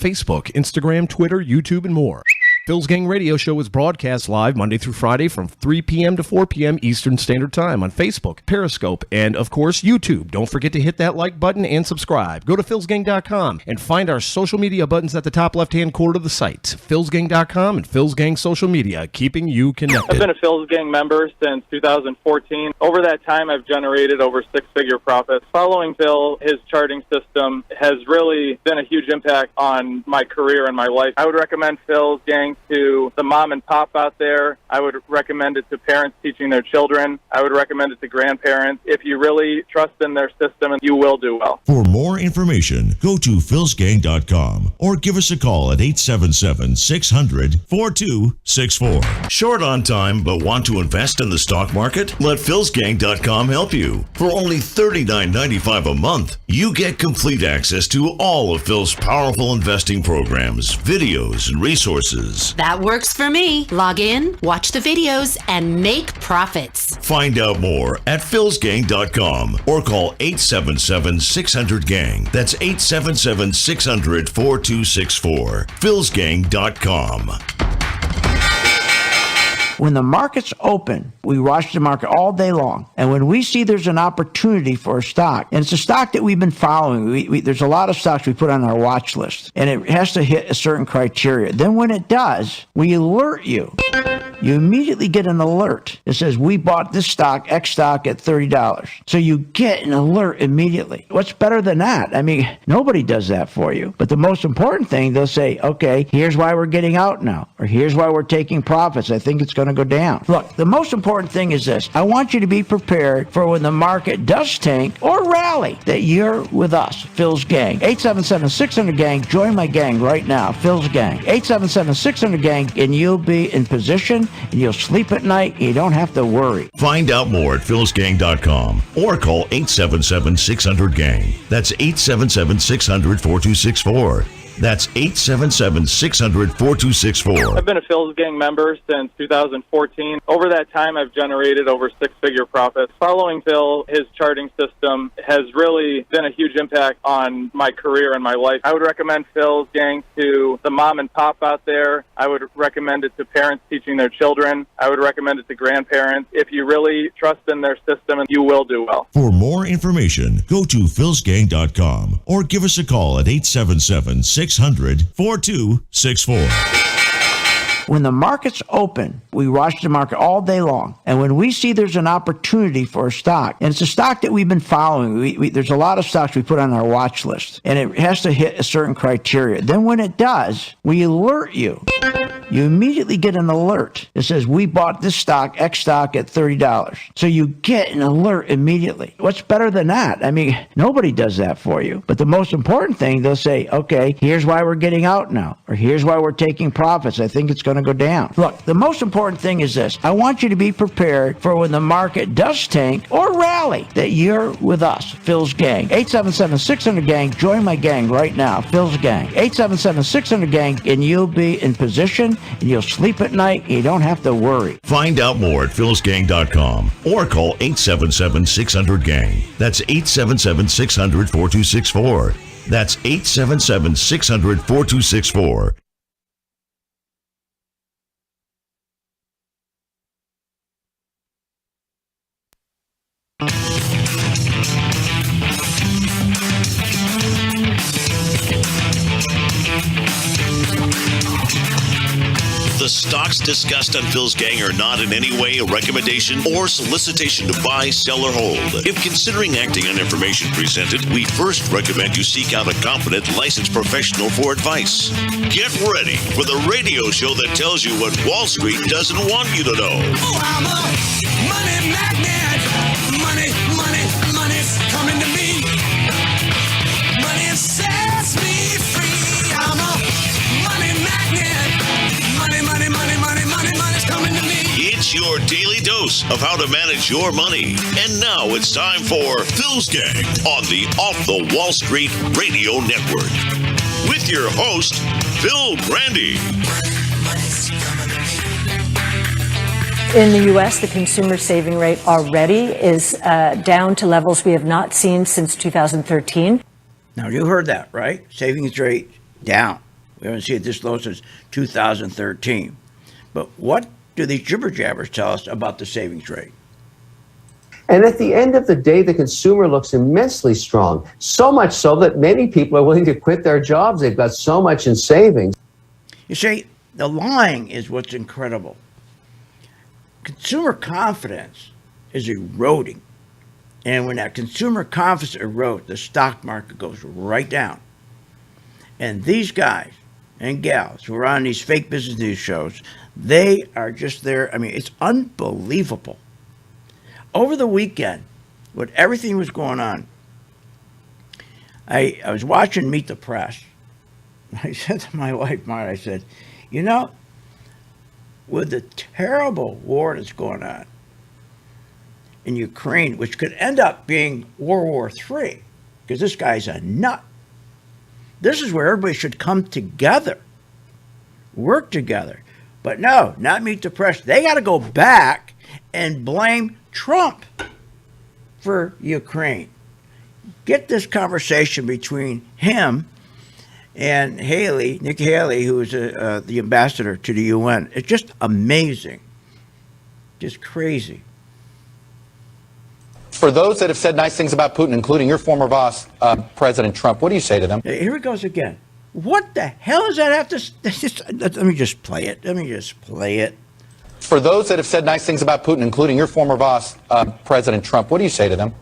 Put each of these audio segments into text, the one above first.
Facebook, Instagram, Twitter, YouTube, and more. Phil's Gang Radio Show is broadcast live Monday through Friday from 3 p.m. to 4 p.m. Eastern Standard Time on Facebook, Periscope, and, of course, YouTube. Don't forget to hit that like button and subscribe. Go to philsgang.com and find our social media buttons at the top left-hand corner of the site. philsgang.com and Phil's Gang Social Media, keeping you connected. I've been a Phil's Gang member since 2014. Over that time, I've generated over six-figure profits. Following Phil, his charting system has really been a huge impact on my career and my life. I would recommend Phil's Gang to the mom and pop out there. I would recommend it to parents teaching their children. I would recommend it to grandparents. If you really trust in their system, you will do well. For more information, go to philsgang.com or give us a call at 877-600-4264. Short on time but want to invest in the stock market? Let philsgang.com help you. For only $39.95 a month, you get complete access to all of Phil's powerful investing programs, videos, and resources. That works for me. Log in, watch the videos, and make profits. Find out more at philsgang.com or call 877-600-GANG. That's 877-600-4264. philsgang.com. When the market's open, we watch the market all day long. And when we see there's an opportunity for a stock, and it's a stock that we've been following, there's a lot of stocks we put on our watch list, and it has to hit a certain criteria. Then when it does, we alert you. You immediately get an alert that says, we bought this stock, X stock, at $30. So you get an alert immediately. What's better than that? I mean, nobody does that for you. But the most important thing, they'll say, okay, here's why we're getting out now, or here's why we're taking profits. I think it's going to go down. Look, the most important thing is this. I want you to be prepared for when the market does tank or rally, that you're with us, Phil's Gang. 877-600-GANG. Join my gang right now, Phil's Gang. 877-600-GANG, and you'll be in position, and you'll sleep at night, and you don't have to worry. Find out more at philsgang.com or call 877-600-GANG. That's 877-600-4264. That's 877-600-4264. I've been a Phil's Gang member since 2014. Over that time, I've generated over six-figure profits. Following Phil, his charting system has really been a huge impact on my career and my life. I would recommend Phil's Gang to the mom and pop out there. I would recommend it to parents teaching their children. I would recommend it to grandparents. If you really trust in their system, you will do well. For more information, go to philsgang.com or give us a call at 877-600-4264. When the market's open, we watch the market all day long. And when we see there's an opportunity for a stock, and it's a stock that we've been following, there's a lot of stocks we put on our watch list, and it has to hit a certain criteria. Then when it does, we alert you. You immediately get an alert that says, we bought this stock, X stock, at $30. So you get an alert immediately. What's better than that? I mean, nobody does that for you. But the most important thing, they'll say, okay, here's why we're getting out now, or here's why we're taking profits. I think it's going to go down. Look, the most important thing is this. I want you to be prepared for when the market does tank or rally, that you're with us, Phil's Gang. 877-600-GANG. Join my gang right now, Phil's Gang. 877-600-GANG, and you'll be in position, and you'll sleep at night, and you don't have to worry. Find out more at philsgang.com or call 877-600-GANG. That's 877-600-4264. That's 877-600-4264. The stocks discussed on Phil's Gang are not in any way a recommendation or solicitation to buy, sell, or hold. If considering acting on information presented, we first recommend you seek out a competent, licensed professional for advice. Get ready for the radio show that tells you what Wall Street doesn't want you to know. Oh, I'm a money magnet. Money, money, money's coming to me. Money sets me free. I'm a money magnet. Money, money, money, money, money, money's coming to me. It's your daily dose of how to manage your money. And now it's time for Phil's Gang on the Off the Wall Street Radio Network. With your host, Phil Grandy. In the U.S., the consumer saving rate already is down to levels we have not seen since 2013. Now, you heard that, right? Savings rate down. We haven't seen it this low since 2013. But what do these jibber jabbers tell us about the savings rate? And at the end of the day, the consumer looks immensely strong, so much so that many people are willing to quit their jobs. They've got so much in savings. You see, the lying is what's incredible. Consumer confidence is eroding. And when that consumer confidence erodes, the stock market goes right down. And these guys and gals who are on these fake business news shows, they are just there. I mean, it's unbelievable. Over the weekend, when everything was going on, I was watching Meet the Press. I said to my wife, Marta, I said, you know, with the terrible war that's going on in Ukraine, which could end up being World War III, because this guy's a nut. This is where everybody should come together, work together. But no, not Meet the Press. They got to go back and blame Trump for Ukraine. Get this conversation between him and Nikki Haley, who is the ambassador to the UN. It's just amazing. Just crazy. For those that have said nice things about Putin, including your former boss, President Trump, what do you say to them? Here it goes again. What the hell does that have to... Let me just play it. For those that have said nice things about Putin, including your former boss, President Trump, what do you say to them?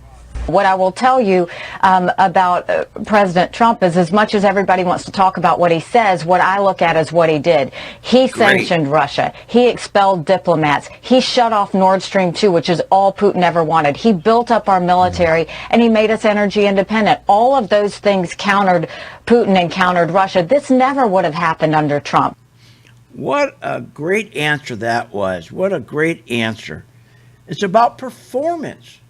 What I will tell you about President Trump is, as much as everybody wants to talk about what he says, what I look at is what he did. He sanctioned Russia. He expelled diplomats. He shut off Nord Stream 2, which is all Putin ever wanted. He built up our military, and he made us energy independent. All of those things countered Putin and countered Russia. This never would have happened under Trump. What a great answer that was. What a great answer. It's about performance.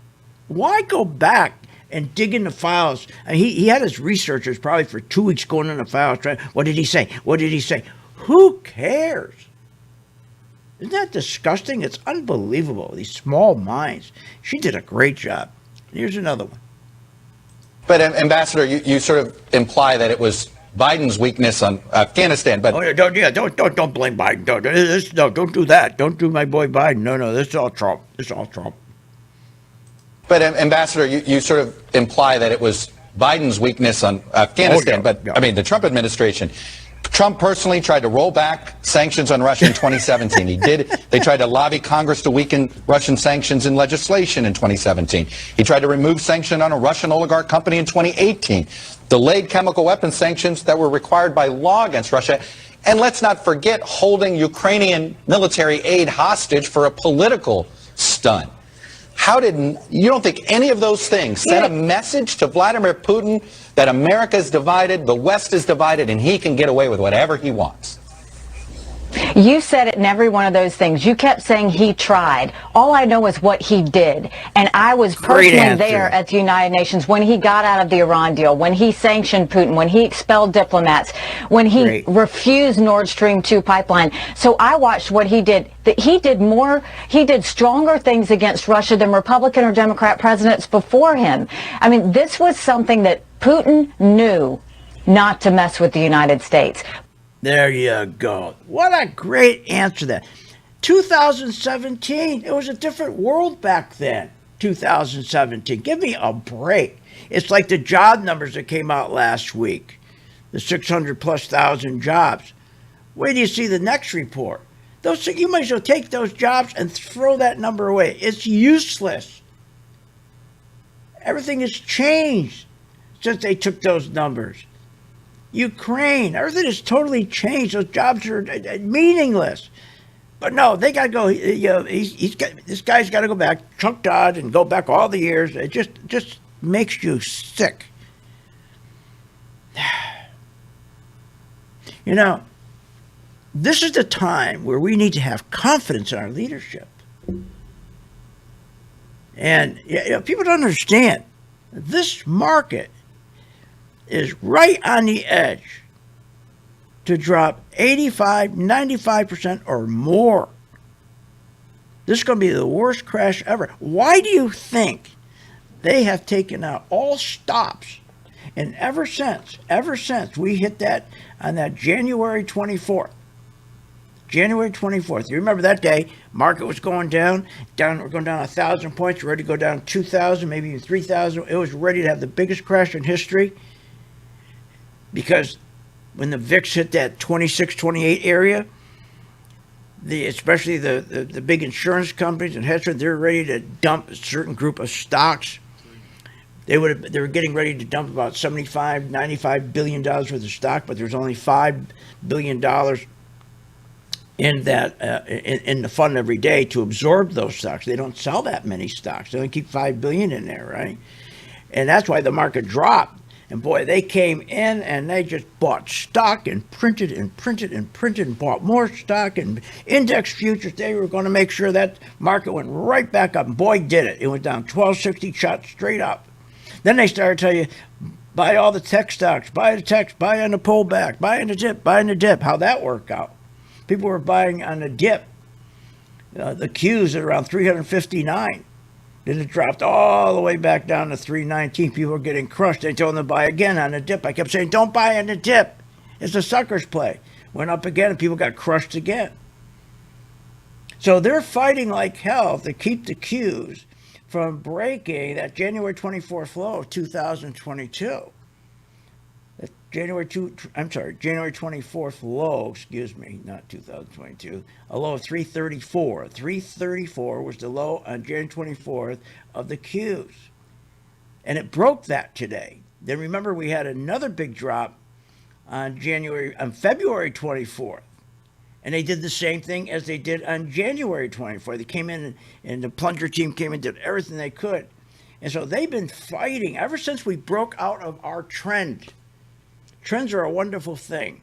Why go back and dig in the files? I mean, he had his researchers probably for 2 weeks going in the files trying, what did he say? What did he say? Who cares? Isn't that disgusting? It's unbelievable. These small minds. She did a great job. Here's another one. But Ambassador, you sort of imply that it was Biden's weakness on Afghanistan, but don't blame Biden. Don't do that. Don't do my boy Biden. No, this is all Trump. But Ambassador, you sort of imply that it was Biden's weakness on Afghanistan. I mean, the Trump administration. Trump personally tried to roll back sanctions on Russia in 2017. He did. They tried to lobby Congress to weaken Russian sanctions in legislation in 2017. He tried to remove sanction on a Russian oligarch company in 2018. Delayed chemical weapons sanctions that were required by law against Russia. And let's not forget holding Ukrainian military aid hostage for a political stunt. You don't think any of those things sent a message to Vladimir Putin that America is divided, the West is divided, and he can get away with whatever he wants? You said it in every one of those things. You kept saying he tried. All I know is what he did. And I was personally there at the United Nations when he got out of the Iran deal, when he sanctioned Putin, when he expelled diplomats, when he refused Nord Stream 2 pipeline. So I watched what he did. He did stronger things against Russia than Republican or Democrat presidents before him. I mean, this was something that Putin knew not to mess with the United States. There you go. What a great answer that. 2017, it was a different world back then. 2017. Give me a break. It's like the job numbers that came out last week. The 600,000+ jobs. Wait till you see the next report. You might as well take those jobs and throw that number away. It's useless. Everything has changed since they took those numbers. Ukraine, everything has totally changed. Those jobs are meaningless. But no, they got to go. This guy's got to go back, Chuck Todd, and go back all the years. It just makes you sick. You know, this is the time where we need to have confidence in our leadership. And people don't understand. This market is right on the edge to drop 85, 95% or more. This is going to be the worst crash ever. Why do you think they have taken out all stops And ever since we hit that on that January 24th, you remember that day, market was going down, we're going down 1,000 points, ready to go down 2,000, maybe even 3,000. It was ready to have the biggest crash in history, because when the VIX hit that 26, 28 area, especially the big insurance companies and hedge funds, they're ready to dump a certain group of stocks. They were getting ready to dump about $75, $95 billion worth of stock, but there's only $5 billion in that in the fund every day to absorb those stocks. They don't sell that many stocks. They only keep $5 billion in there, right? And that's why the market dropped. And boy, they came in and they just bought stock and printed and bought more stock and index futures. They were going to make sure that market went right back up. And boy, did it. It went down 1260, shot straight up. Then they started to tell you, buy all the tech stocks, buy the tech, buy on the pullback, buy in the dip, buy in the dip. How'd that work out? People were buying on the dip. The Qs at around 359. Then it dropped all the way back down to 319. People were getting crushed. They told them to buy again on the dip. I kept saying, don't buy on the dip. It's a sucker's play. Went up again and people got crushed again. So they're fighting like hell to keep the Qs from breaking that January 24th low of 2022. January 24th low, not 2022, a low of 334. 334 was the low on January 24th of the Qs. And it broke that today. Then remember, we had another big drop on February 24th. And they did the same thing as they did on January 24th. They came in and the plunger team came in and did everything they could. And so they've been fighting ever since we broke out of our trend. Trends are a wonderful thing.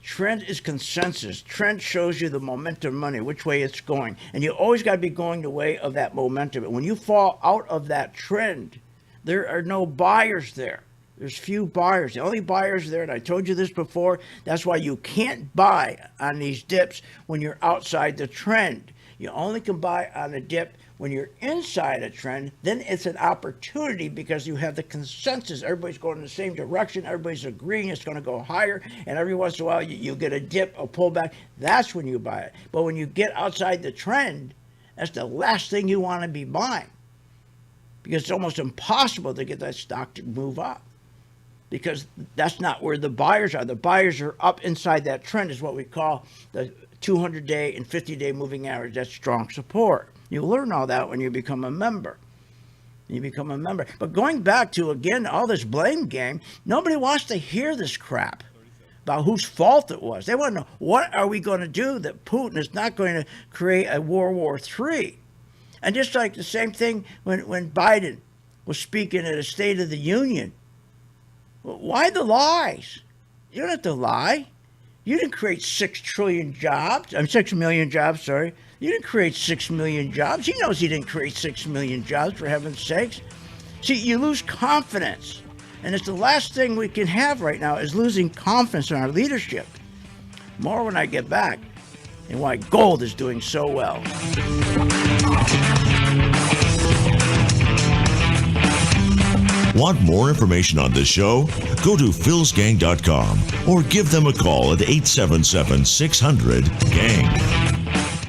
Trend is consensus. Trend shows you the momentum of money, which way it's going. And you always got to be going the way of that momentum. And when you fall out of that trend, there are no buyers there. There's few buyers. The only buyers there, and I told you this before, that's why you can't buy on these dips when you're outside the trend. You only can buy on a dip when you're inside a trend. Then it's an opportunity because you have the consensus. Everybody's going in the same direction. Everybody's agreeing it's going to go higher. And every once in a while, you get a dip, a pullback. That's when you buy it. But when you get outside the trend, that's the last thing you want to be buying, because it's almost impossible to get that stock to move up, because that's not where the buyers are. The buyers are up inside that trend, is what we call the 200-day and 50-day moving average. That's strong support. You learn all that when you become a member. But going back to, again, all this blame game, nobody wants to hear this crap about whose fault it was. They want to know, what are we going to do that Putin is not going to create a World War III? And just like the same thing when Biden was speaking at a State of the Union. Why the lies? You don't have to lie. You didn't create 6 million jobs, sorry. You didn't create 6 million jobs. He knows he didn't create 6 million jobs, for heaven's sakes. See, you lose confidence. And it's the last thing we can have right now, is losing confidence in our leadership. More when I get back, and why gold is doing so well. Want more information on this show? Go to philsgang.com or give them a call at 877-600-GANG.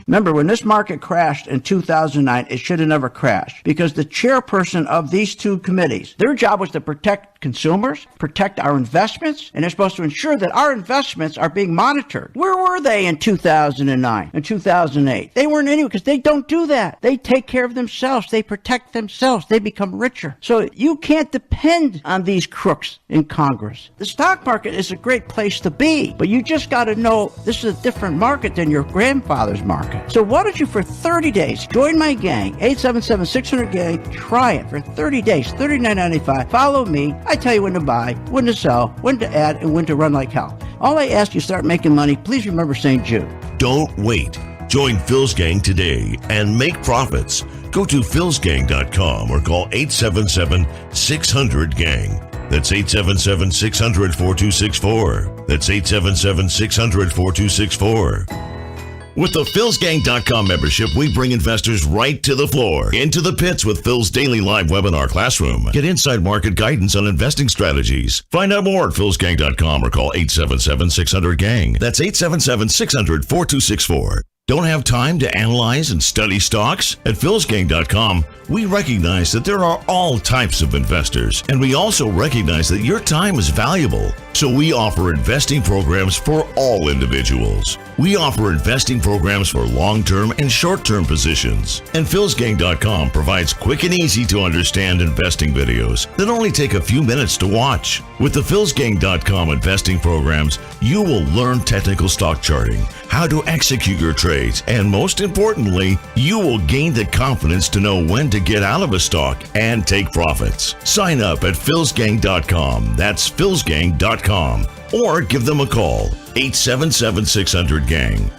Remember, when this market crashed in 2009, it should have never crashed, because the chairperson of these two committees, their job was to protect consumers, protect our investments, and they're supposed to ensure that our investments are being monitored. Where were they in 2009 and 2008? They weren't anywhere, because they don't do that. They take care of themselves. They protect themselves. They become richer. So you can't depend on these crooks in Congress. The stock market is a great place to be, but you just got to know this is a different market than your grandfather's market. So why don't you, for 30 days, join my gang, 877-600-GANG, try it for 30 days, $39.95. Follow me. I tell you when to buy, when to sell, when to add, and when to run like hell. All I ask you, start making money. Please remember St. Jude. Don't wait. Join Phil's Gang today and make profits. Go to philsgang.com or call 877-600-GANG. That's 877-600-4264. That's 877-600-4264. With the PhilsGang.com membership, we bring investors right to the floor, into the pits with Phil's daily live webinar classroom. Get inside market guidance on investing strategies. Find out more at PhilsGang.com or call 877-600-GANG. That's 877-600-4264. Don't have time to analyze and study stocks? At PhilsGang.com, we recognize that there are all types of investors, and we also recognize that your time is valuable. So we offer investing programs for all individuals. We offer investing programs for long-term and short-term positions. And PhilsGang.com provides quick and easy to understand investing videos that only take a few minutes to watch. With the PhilsGang.com investing programs, you will learn technical stock charting, how to execute your trades, and most importantly, you will gain the confidence to know when to get out of a stock and take profits. Sign up at PhilsGang.com. That's PhilsGang.com. Or give them a call, 877-600-GANG.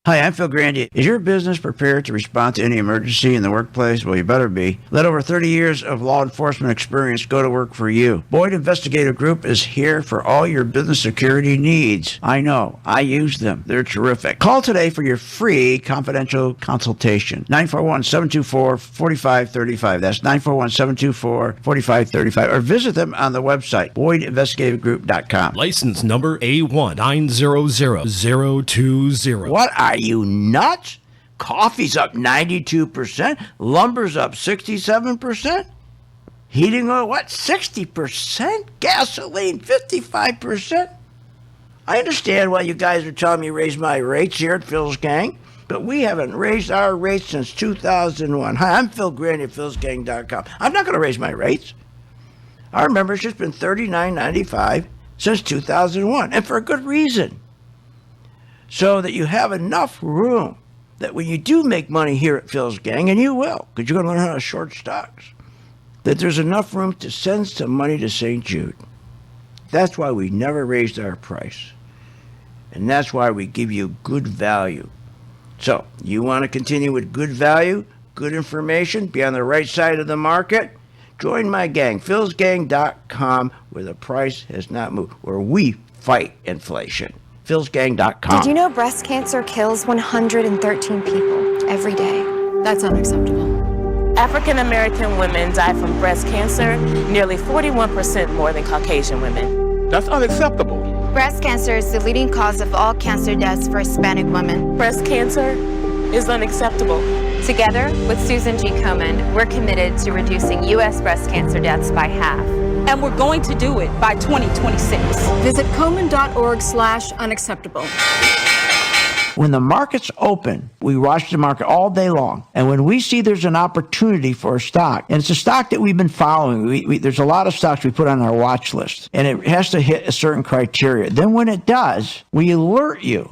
Hi, I'm Phil Grandy. Is your business prepared to respond to any emergency in the workplace? Well, you better be. Let over 30 years of law enforcement experience go to work for you. Boyd Investigative Group is here for all your business security needs. I know. I use them. They're terrific. Call today for your free confidential consultation. 941-724-4535. That's 941-724-4535. Or visit them on the website, BoydInvestigativeGroup.com. License number A1900020. What are you, nuts? Coffee's up 92%. Lumber's up 67%. Heating oil, what, 60%? Gasoline, 55%. I understand why you guys are telling me to raise my rates here at Phil's Gang, but we haven't raised our rates since 2001. Hi, I'm Phil Grandy at PhilsGang.com. I'm not going to raise my rates. Our membership's been $39.95 since 2001, and for a good reason. So that you have enough room that when you do make money here at Phil's Gang, and you will, because you're going to learn how to short stocks, that there's enough room to send some money to St. Jude. That's why we never raised our price. And that's why we give you good value. So, you want to continue with good value, good information, be on the right side of the market? Join my gang, philsgang.com, where the price has not moved, where we fight inflation. philsgang.com. Did you know breast cancer kills 113 people every day? That's unacceptable. African American women die from breast cancer nearly 41% more than Caucasian women. That's unacceptable. Breast cancer is the leading cause of all cancer deaths for Hispanic women. Breast cancer is unacceptable. Together with Susan G. Komen, we're committed to reducing U.S. breast cancer deaths by half. And we're going to do it by 2026. Visit Komen.org/unacceptable. When the markets open, we watch the market all day long. And when we see there's an opportunity for a stock, and it's a stock that we've been following, there's a lot of stocks we put on our watch list, and it has to hit a certain criteria. Then when it does, we alert you.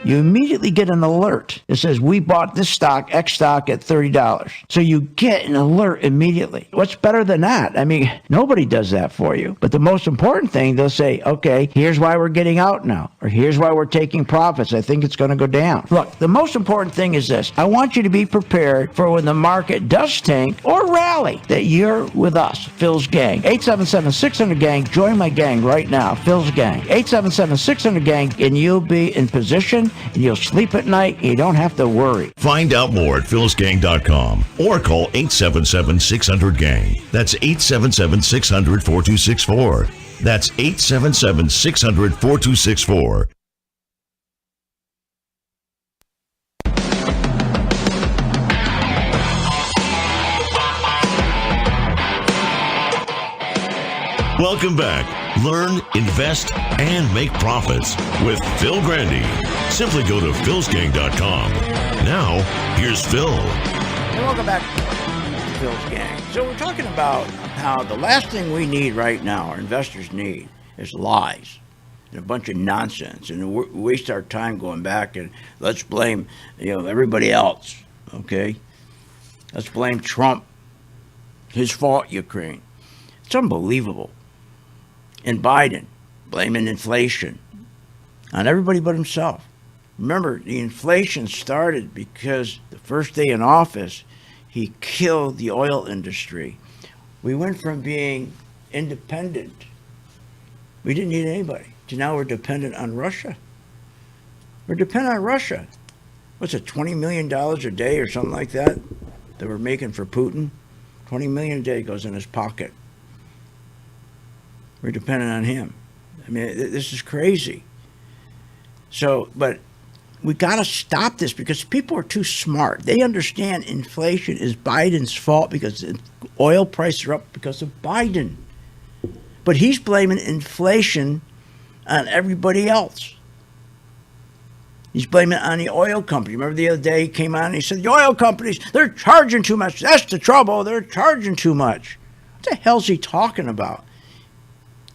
You immediately get an alert that says, we bought this stock, X stock, at $30. So you get an alert immediately. What's better than that? I mean, nobody does that for you. But the most important thing, they'll say, okay, here's why we're getting out now, or here's why we're taking profits. I think it's going to go down. Look, the most important thing is this. I want you to be prepared for when the market does tank or rally, that you're with us, Phil's Gang. 877-600-GANG. Join my gang right now, Phil's Gang. 877-600-GANG, and you'll be in position, and you'll sleep at night, and you don't have to worry. Find out more at philsgang.com or call 877-600-GANG. That's 877-600-4264. That's 877-600-4264. Welcome back. Learn, invest, and make profits with Phil Grandy. Simply go to philsgang.com. Now, here's Phil. And welcome back to Phil's Gang. So we're talking about how the last thing we need right now, our investors need, is lies and a bunch of nonsense. And we waste our time going back and let's blame, everybody else, okay? Let's blame Trump. His fault, Ukraine. It's unbelievable. And Biden blaming inflation on everybody but himself. Remember, the inflation started because the first day in office, he killed the oil industry. We went from being independent. We didn't need anybody. to now we're dependent on Russia. We're dependent on Russia. What's it, $20 million a day or something like that we're making for Putin? $20 million a day goes in his pocket. We're dependent on him. I mean, this is crazy. So, but we got to stop this because people are too smart. They understand inflation is Biden's fault because oil prices are up because of Biden. But he's blaming inflation on everybody else. He's blaming it on the oil company. Remember the other day he came on and he said, the oil companies, they're charging too much. That's the trouble. They're charging too much. What the hell's he talking about?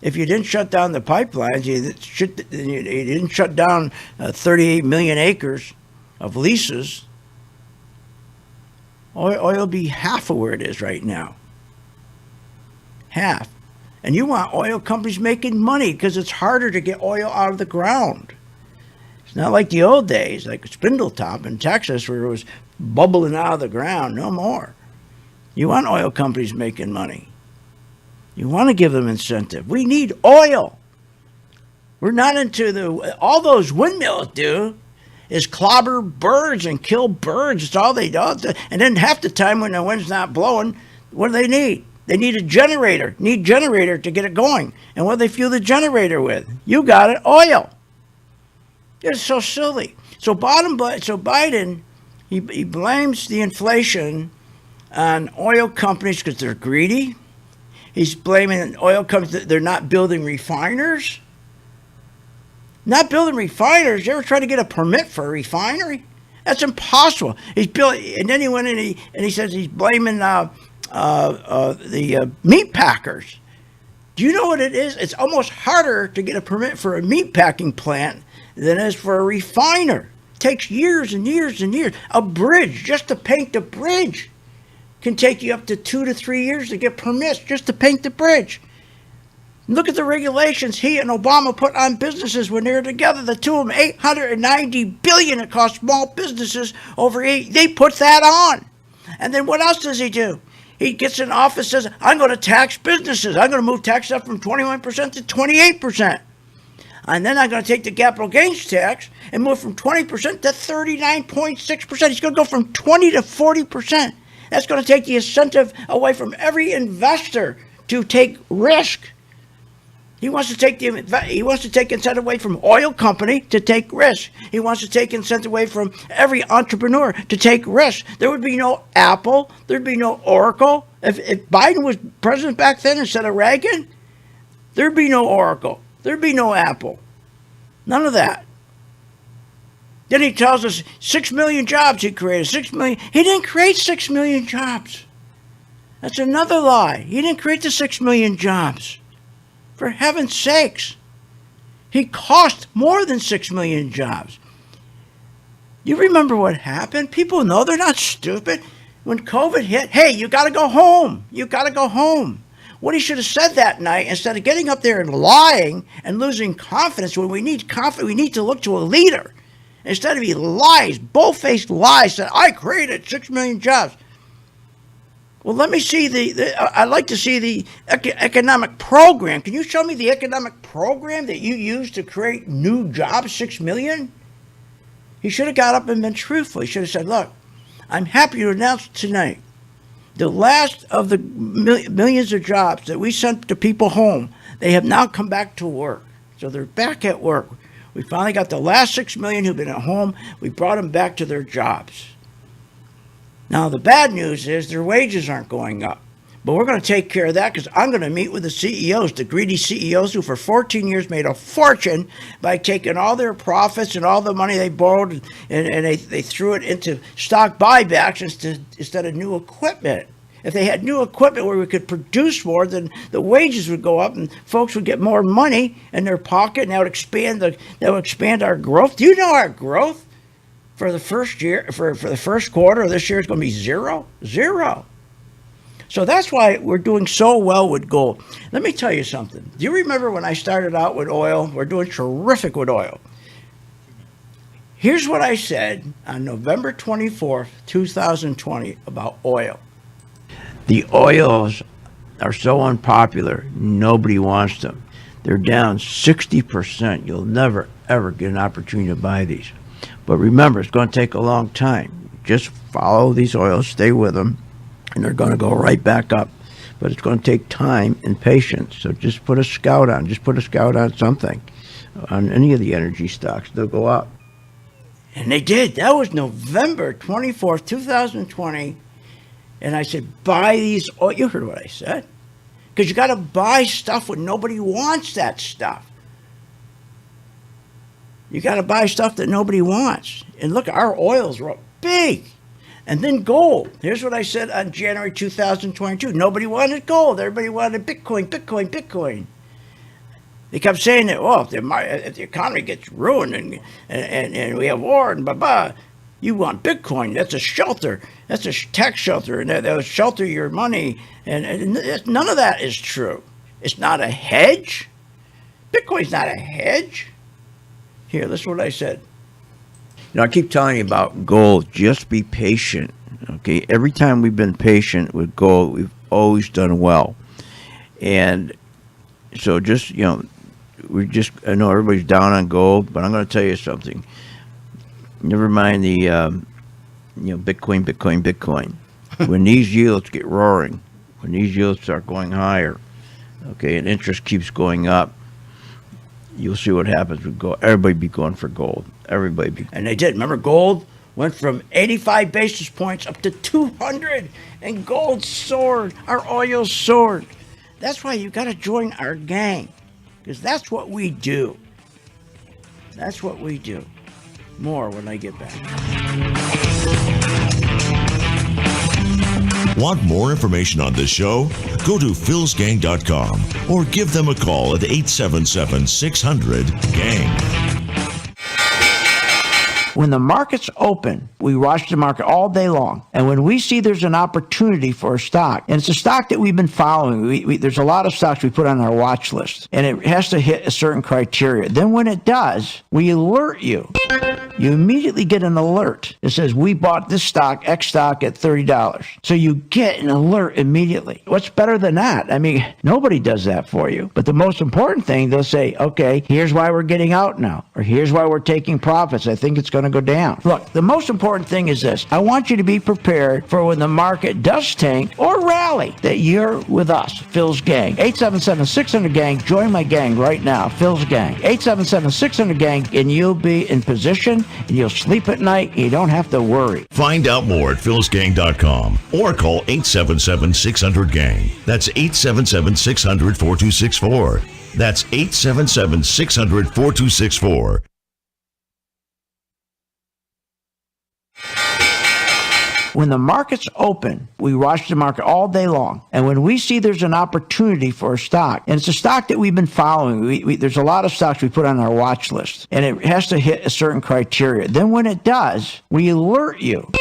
If you didn't shut down the pipelines, you didn't shut down 38 million acres of leases, oil will be half of where it is right now. Half. And you want oil companies making money because it's harder to get oil out of the ground. It's not like the old days, like Spindletop in Texas where it was bubbling out of the ground. No more. You want oil companies making money. You want to give them incentive. We need oil. We're not into all those windmills do is clobber birds and kill birds. It's all they do. And then half the time when the wind's not blowing, what do they need? They need a generator. Need generator to get it going. And what do they fuel the generator with? You got it, oil. It's so silly. So Biden, he blames the inflation on oil companies because they're greedy. He's blaming oil companies that they're not building refiners. Not building refiners. You ever try to get a permit for a refinery? That's impossible. He's building, and then he went in and he says he's blaming the meat packers. Do you know what it is? It's almost harder to get a permit for a meat packing plant than it is for a refiner. It takes years and years and years. A bridge, just to paint the bridge, can take you up to 2 to 3 years to get permits just to paint the bridge. Look at the regulations he and Obama put on businesses when they were together. The two of them, $890 billion it cost small businesses over 8. They put that on. And then what else does he do? He gets in office and says, I'm going to tax businesses. I'm going to move tax up from 21% to 28%. And then I'm going to take the capital gains tax and move from 20% to 39.6%. He's going to go from 20 to 40%. That's going to take the incentive away from every investor to take risk. He wants to take incentive away from oil company to take risk. He wants to take incentive away from every entrepreneur to take risk. There would be no Apple. There'd be no Oracle. If Biden was president back then instead of Reagan, there'd be no Oracle. There'd be no Apple. None of that. Then he tells us 6 million jobs he created. 6 million. He didn't create 6 million jobs. That's another lie. He didn't create the 6 million jobs. For heaven's sakes. He cost more than 6 million jobs. You remember what happened? People know, they're not stupid. When COVID hit, hey, you got to go home. You got to go home. What he should have said that night, instead of getting up there and lying and losing confidence, when we need confidence, we need to look to a leader. Instead of he lies, bull-faced lies, said, I created 6 million jobs. Well, let me see I'd like to see the economic program. Can you show me the economic program that you used to create new jobs, 6 million? He should have got up and been truthful. He should have said, look, I'm happy to announce tonight the last of the millions of jobs that we sent to people home, they have now come back to work. So they're back at work. We finally got the last 6 million who've been at home. We brought them back to their jobs. Now, the bad news is their wages aren't going up. But we're going to take care of that because I'm going to meet with the CEOs, the greedy CEOs who for 14 years made a fortune by taking all their profits and all the money they borrowed and they threw it into stock buybacks instead of new equipment. If they had new equipment where we could produce more, then the wages would go up and folks would get more money in their pocket and that would expand our growth. Do you know our growth for the first year, for the first quarter of this year is going to be zero? So that's why we're doing so well with gold. Let me tell you something. Do you remember when I started out with oil? We're doing terrific with oil. Here's what I said on November 24th, 2020 about oil. The oils are so unpopular, nobody wants them. They're down 60%. You'll never, ever get an opportunity to buy these. But remember, it's going to take a long time. Just follow these oils, stay with them, and they're going to go right back up. But it's going to take time and patience. So just put a scout on. Just put a scout on something. On any of the energy stocks, they'll go up. And they did. That was November 24th, 2020. And I said, buy these. Oh, you heard what I said. Because you got to buy stuff when nobody wants that stuff. You got to buy stuff that nobody wants. And look, our oils were up big. And then gold. Here's what I said on January 2022. Nobody wanted gold. Everybody wanted Bitcoin, Bitcoin, Bitcoin. They kept saying that, well, if the economy gets ruined and we have war and blah, you want Bitcoin. That's a shelter. That's a tax shelter. And that'll shelter your money. And none of that is true. It's not a hedge. Bitcoin's not a hedge. Here, listen to what I said. I keep telling you about gold. Just be patient. Okay? Every time we've been patient with gold, we've always done well. And so just, I know everybody's down on gold, but I'm going to tell you something. Never mind the, Bitcoin. When these yields get roaring, when these yields start going higher, okay, and interest keeps going up, you'll see what happens with gold. Everybody be going for gold. And they did. Remember, gold went from 85 basis points up to 200, and gold soared. Our oil soared. That's why you got to join our gang, because that's what we do. That's what we do. More when I get back. Want more information on this show? Go to philsgang.com or give them a call at 877-600-GANG. When the markets open, we watch the market all day long. And when we see there's an opportunity for a stock, and it's a stock that we've been following, there's a lot of stocks we put on our watch list, and it has to hit a certain criteria. Then when it does, we alert you. You immediately get an alert that says, we bought this stock, X stock, at $30. So you get an alert immediately. What's better than that? I mean, nobody does that for you. But the most important thing, they'll say, okay, here's why we're getting out now, or here's why we're taking profits. I think it's going to go down. Look, the most important thing is this. I want you to be prepared for when the market does tank or rally, that you're with us, Phil's Gang. 877-600-GANG. Join my gang right now, Phil's Gang. 877-600-GANG, and you'll be in position, and you'll sleep at night, and you don't have to worry. Find out more at philsgang.com or call 877-600-GANG. That's 877-600-4264. That's 877-600-4264. When the markets open, we watch the market all day long. And when we see there's an opportunity for a stock, and it's a stock that we've been following, there's a lot of stocks we put on our watch list, and it has to hit a certain criteria. Then when it does, we alert you.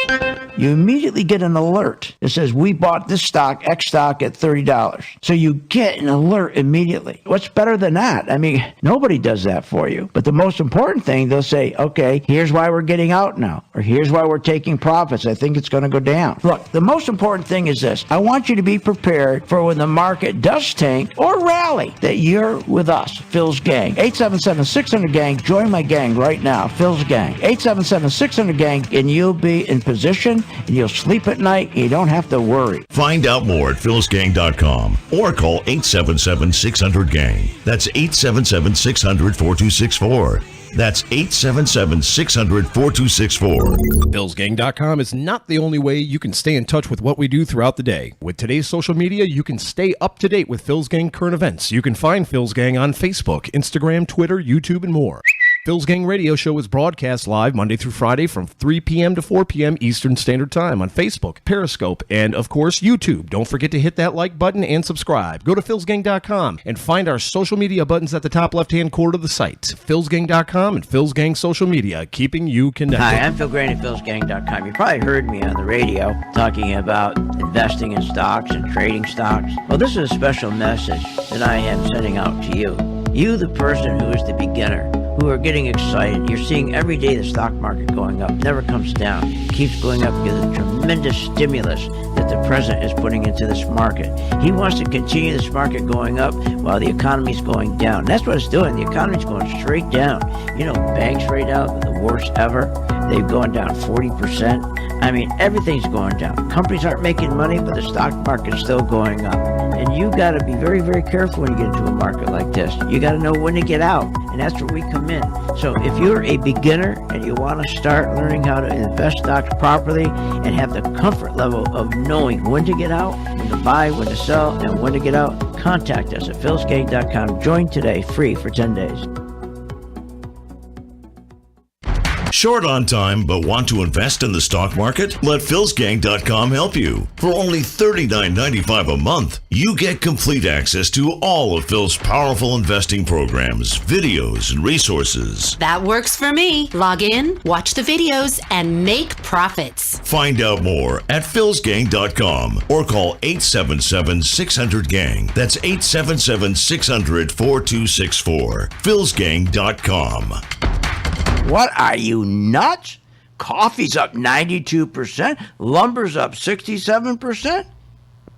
You immediately get an alert that says, we bought this stock, X stock, at $30. So you get an alert immediately. What's better than that? I mean, nobody does that for you. But the most important thing, they'll say, okay, here's why we're getting out now, or here's why we're taking profits. I think it's going to go down. Look, the most important thing is this. I want you to be prepared for when the market does tank or rally, that you're with us, Phil's Gang. 877-600-GANG. Join my gang right now, Phil's Gang. 877-600-GANG, and you'll be in position, and you'll sleep at night, and you don't have to worry. Find out more at philsgang.com or call 877-600-GANG. That's 877-600-4264. That's 877-600-4264. philsgang.com is not the only way you can stay in touch with what we do throughout the day. With today's social media, you can stay up to date with Phil's Gang current events. You can find Phil's Gang on Facebook, Instagram, Twitter, YouTube, and more. Phil's Gang Radio Show is broadcast live Monday through Friday from 3 p.m. to 4 p.m. Eastern Standard Time on Facebook, Periscope, and, of course, YouTube. Don't forget to hit that like button and subscribe. Go to philsgang.com and find our social media buttons at the top left-hand corner of the site. philsgang.com and Phil's Gang Social Media, keeping you connected. Hi, I'm Phil Grain at philsgang.com. You probably heard me on the radio talking about investing in stocks and trading stocks. Well, this is a special message that I am sending out to you. You, the person who is the beginner, who are getting excited. You're seeing every day the stock market going up, never comes down, keeps going up because of the tremendous stimulus that that the president is putting into this market. He wants to continue this market going up while the economy's going down. That's what it's doing. The economy's going straight down. You know, banks right now are the worst ever. They've gone down 40%. I mean, everything's going down. Companies aren't making money, but the stock market's still going up. And you got to be very, very careful when you get into a market like this. You got to know when to get out, and that's where we come in. So if you're a beginner and you want to start learning how to invest stocks properly and have the comfort level of knowing when to get out, when to buy, when to sell, and when to get out, contact us at philsgang.com. Join today, free for 10 days. Short on time but want to invest in the stock market? Let philsgang.com help you. For only $39.95 a month, you get complete access to all of Phil's powerful investing programs, videos, and resources. That works for me. Log in, watch the videos, and make profits. Find out more at philsgang.com or call 877-600-GANG. That's 877-600-4264. philsgang.com. What, are you nuts? Coffee's up 92%. Lumber's up 67%.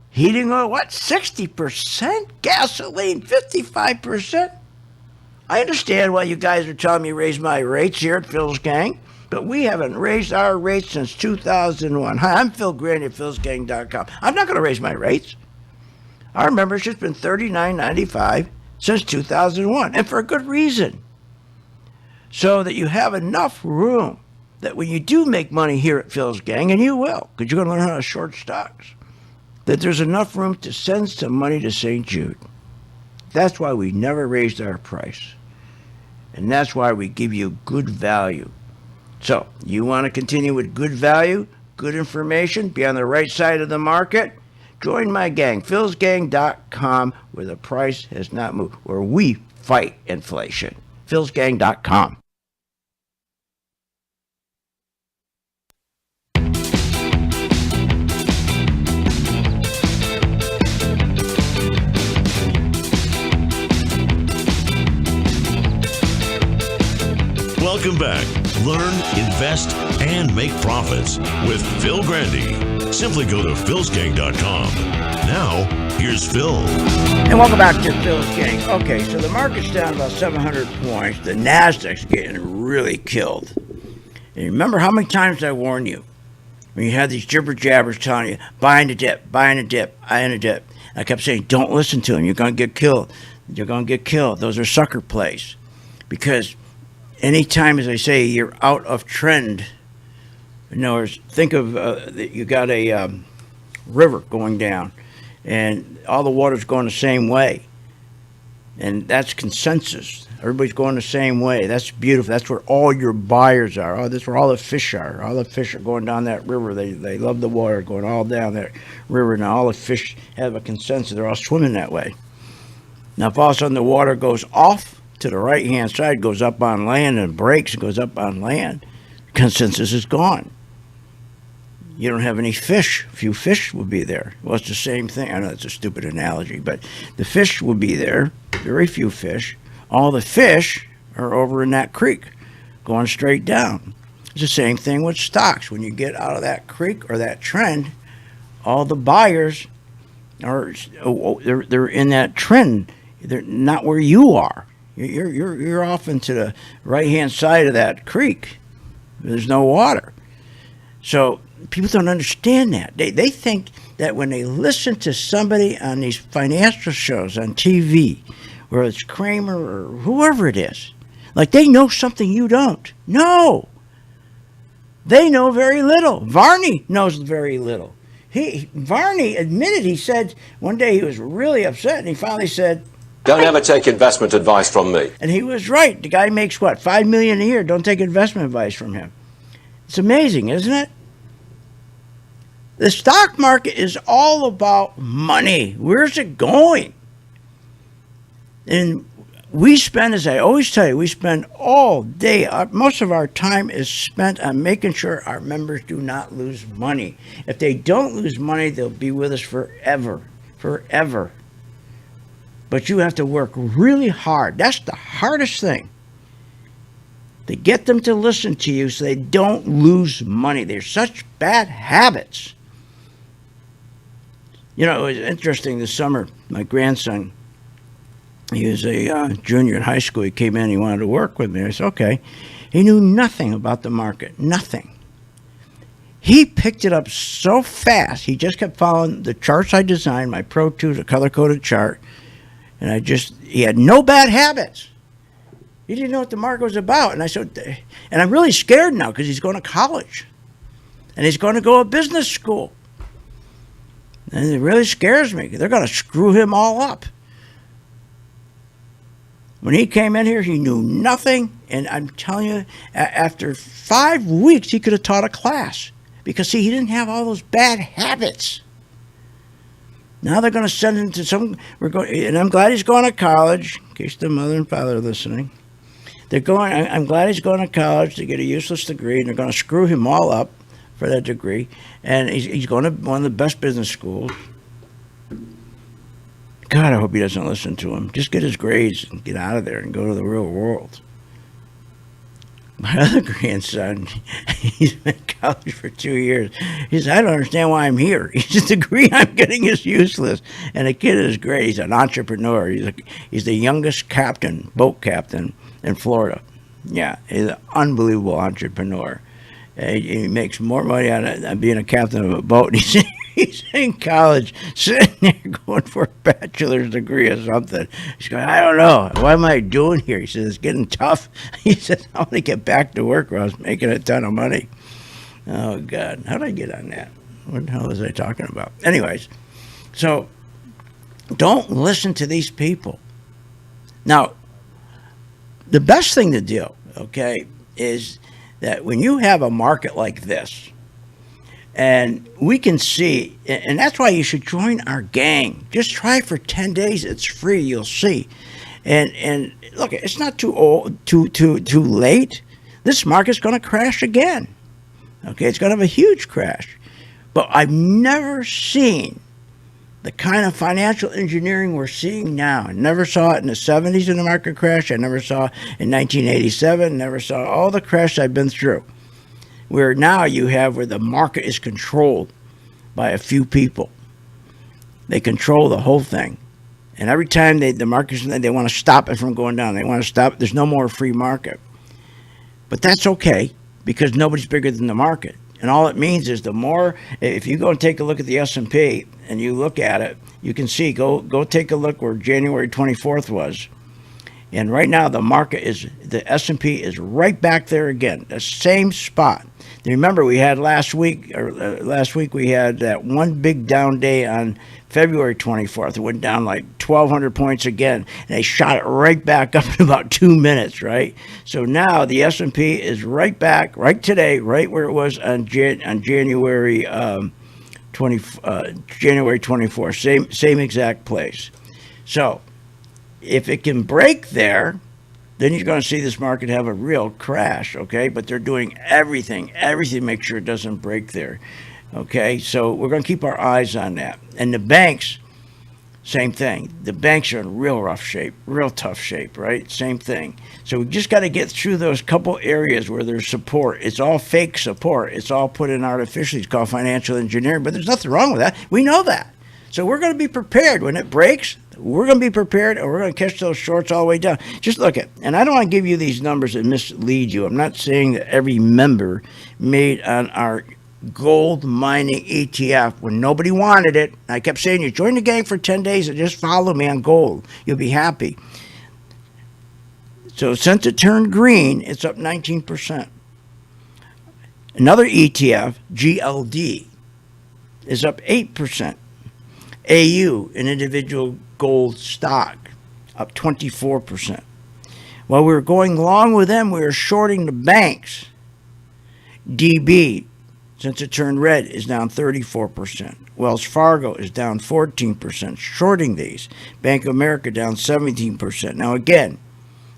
Heating oil, what, 60%? Gasoline, 55%. I understand why you guys are telling me to raise my rates here at Phil's Gang, but we haven't raised our rates since 2001. Hi, I'm Phil Grandy at philsgang.com. I'm not going to raise my rates. Our membership's been $39.95 since 2001, and for a good reason. So that you have enough room that when you do make money here at Phil's Gang, and you will, because you're going to learn how to short stocks, that there's enough room to send some money to St. Jude. That's why we never raised our price. And that's why we give you good value. So, you want to continue with good value, good information, be on the right side of the market? Join my gang, philsgang.com, where the price has not moved, where we fight inflation. philsgang.com. Welcome back. Learn, invest, and make profits with Phil Grandy. Simply go to philsgang.com. Now, here's Phil. And welcome back to Phil's Gang. Okay, so the market's down about 700 points. The Nasdaq's getting really killed. And remember how many times I warned you when you had these jibber jabbers telling you, buying a dip, buying a dip, buying a dip. I kept saying, don't listen to them. You're going to get killed. You're going to get killed. Those are sucker plays. Because anytime, as I say, you're out of trend, in other words, think of you got a river going down, and all the water's going the same way. And that's consensus. Everybody's going the same way. That's beautiful. That's where all your buyers are. Oh, that's where all the fish are. All the fish are going down that river. They love the water going all down that river. Now all the fish have a consensus. They're all swimming that way. Now if all of a sudden the water goes off to the right-hand side, goes up on land and breaks and goes up on land, consensus is gone. You don't have any fish. Few fish will be there. Well, it's the same thing. I know it's a stupid analogy, but the fish will be there. Very few fish. All the fish are over in that creek, going straight down. It's the same thing with stocks. When you get out of that creek or that trend, all the buyers are they're in that trend. They're not where you are. You're off into the right-hand side of that creek. There's no water. So people don't understand that. They think that when they listen to somebody on these financial shows on TV, whether it's Kramer or whoever it is, like they know something you don't. No. They know very little. Varney knows very little. Varney admitted, he said, one day he was really upset, and he finally said, don't ever take investment advice from me. And he was right. The guy makes, what, $5 million a year. Don't take investment advice from him. It's amazing, isn't it? The stock market is all about money. Where's it going? And we spend, as I always tell you, we spend all day, most of our time is spent on making sure our members do not lose money. If they don't lose money, they'll be with us forever, forever. But you have to work really hard. That's the hardest thing. To get them to listen to you so they don't lose money. They're such bad habits. You know, it was interesting this summer. My grandson, he was a junior in high school. He came in, he wanted to work with me. I said, okay. He knew nothing about the market, nothing. He picked it up so fast. He just kept following the charts I designed, my Pro 2, the color-coded chart. And he had no bad habits. He didn't know what the market was about. And I said, and I'm really scared now because he's going to college. And he's going to go to business school. And it really scares me. They're going to screw him all up. When he came in here, he knew nothing. And I'm telling you, after 5 weeks, he could have taught a class. Because, see, he didn't have all those bad habits. Now they're going to send him to and I'm glad he's going to college, in case the mother and father are listening. I'm glad he's going to college to get a useless degree, and they're going to screw him all up for that degree. And he's going to one of the best business schools. God, I hope he doesn't listen to him. Just get his grades and get out of there and go to the real world. My other grandson, he's been in college for 2 years. He says, I don't understand why I'm here. He says, the degree I'm getting is useless. And the kid is great. He's an entrepreneur. He's the youngest boat captain in Florida. Yeah, he's an unbelievable entrepreneur. He makes more money on being a captain of a boat. He's in college, sitting there going for a bachelor's degree or something. He's going, I don't know. What am I doing here? He says, it's getting tough. He says, I want to get back to work where I was making a ton of money. Oh, God. How did I get on that? What the hell was I talking about? Anyways, so don't listen to these people. Now, the best thing to do, okay, is that when you have a market like this, and we can see, and that's why you should join our gang. Just try for 10 days. It's free. You'll see. And look, it's not too late. This market's going to crash again. Okay, it's going to have a huge crash. But I've never seen the kind of financial engineering we're seeing now. I never saw it in the 70s in the market crash. I never saw it in 1987. Never saw all the crashes I've been through. Where now you have where the market is controlled by a few people. They control the whole thing. And every time the market's, they want to stop it from going down. They want to stop. There's no more free market. But that's okay because nobody's bigger than the market. And all it means is the more, if you go and take a look at the S&P and you look at it, you can see, go take a look where January 24th was. And right now the S&P is right back there again, the same spot. Remember, we had last week we had that one big down day on February 24th. It went down like 1,200 points again, and they shot it right back up in about 2 minutes, right? So now the S&P is right back, right today, right where it was on January 24th, same exact place. So if it can break there, then you're going to see this market have a real crash, okay? But they're doing everything to make sure it doesn't break there, okay? So we're going to keep our eyes on that. And the banks, same thing. The banks are in real rough shape, real tough shape, right? Same thing. So we just got to get through those couple areas where there's support. It's all fake support. It's all put in artificially. It's called financial engineering, but there's nothing wrong with that. We know that. So we're going to be prepared when it breaks. We're going to be prepared, and we're going to catch those shorts all the way down. Just look at, and I don't want to give you these numbers that mislead you. I'm not saying that every member made on our gold mining ETF when nobody wanted it. I kept saying, you join the gang for 10 days and just follow me on gold. You'll be happy. So since it turned green, it's up 19%. Another ETF, GLD, is up 8%. AU, an individual gold stock, up 24%. While we were going long with them, we were shorting the banks. DB, since it turned red, is down 34%. Wells Fargo is down 14%, shorting these. Bank of America down 17%. Now again,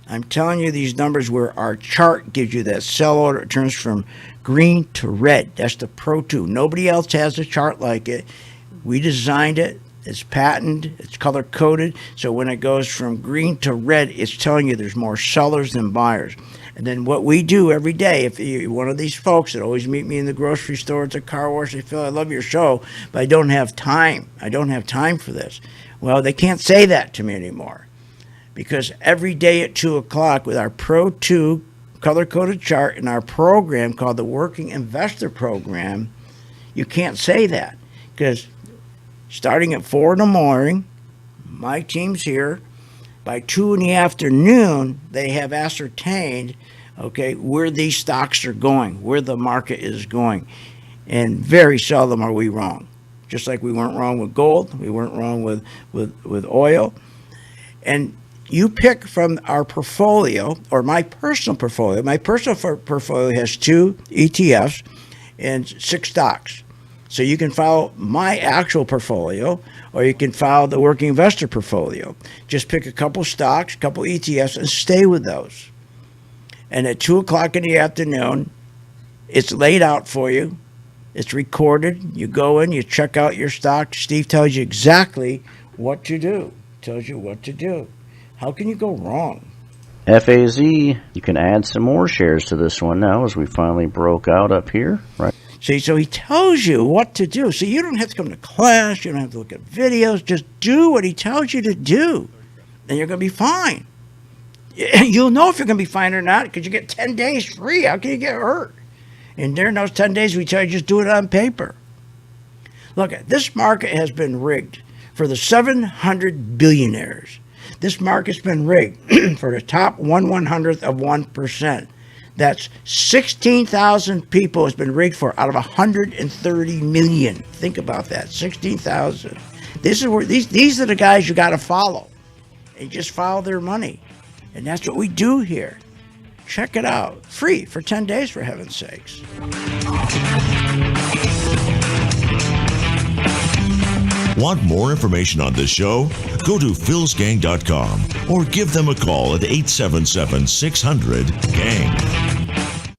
I'm telling you these numbers where our chart gives you that sell order. It turns from green to red. That's the Pro 2. Nobody else has a chart like it. We designed it. It's patented. It's color-coded. So when it goes from green to red, it's telling you there's more sellers than buyers. And then what we do every day, if you're one of these folks that always meet me in the grocery store, at the car wash, they feel, I love your show, but I don't have time. I don't have time for this. Well, they can't say that to me anymore, because every day at 2 o'clock with our Pro 2 color-coded chart and our program called the Working Investor Program, you can't say that, because starting at 4 in the morning, my team's here. By 2 in the afternoon, they have ascertained, okay, where these stocks are going, where the market is going. And very seldom are we wrong. Just like we weren't wrong with gold, we weren't wrong with oil. And you pick from our portfolio, or my personal portfolio. My personal portfolio has 2 ETFs and 6 stocks. So you can follow my actual portfolio, or you can follow the Working Investor portfolio. Just pick a couple stocks, a couple ETFs, and stay with those. And at 2 o'clock in the afternoon, it's laid out for you. It's recorded. You go in, you check out your stock. Steve tells you exactly what to do. Tells you what to do. How can you go wrong? FAZ, you can add some more shares to this one now as we finally broke out up here, right? See, so he tells you what to do. So you don't have to come to class. You don't have to look at videos. Just do what he tells you to do, and you're going to be fine. You'll know if you're going to be fine or not, because you get 10 days free. How can you get hurt? And during those 10 days, we tell you just do it on paper. Look, this market has been rigged for the 700 billionaires. This market's been rigged for the top 1/100th of 1%. That's 16,000 people has been rigged for out of 130 million. Think about that, 16,000. This is where these are the guys you got to follow. And just follow their money. And that's what we do here. Check it out. Free for 10 days, for heaven's sakes. Want more information on this show? Go to philsgang.com or give them a call at 877-600-GANG.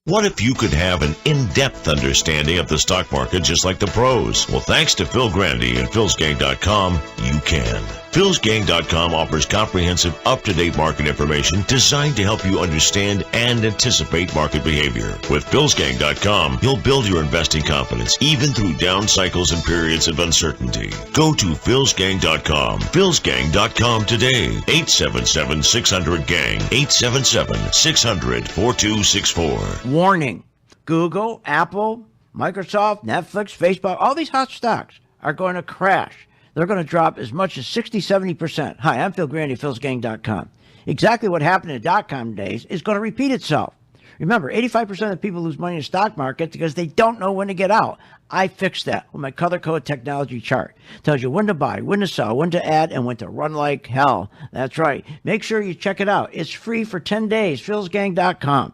What if you could have an in-depth understanding of the stock market just like the pros? Well, thanks to Phil Grandy and philsgang.com, you can. philsgang.com offers comprehensive, up-to-date market information designed to help you understand and anticipate market behavior. With philsgang.com, you'll build your investing confidence even through down cycles and periods of uncertainty. Go to philsgang.com. philsgang.com today. 877-600-GANG. 877-600-4264. Warning. Google, Apple, Microsoft, Netflix, Facebook, all these hot stocks are going to crash. They're going to drop as much as 60, 70%. Hi, I'm Phil Grandy, philsgang.com. Exactly what happened in the dot-com days is going to repeat itself. Remember, 85% of people lose money in the stock market because they don't know when to get out. I fixed that with my color code technology chart. It tells you when to buy, when to sell, when to add, and when to run like hell. That's right. Make sure you check it out. It's free for 10 days, philsgang.com.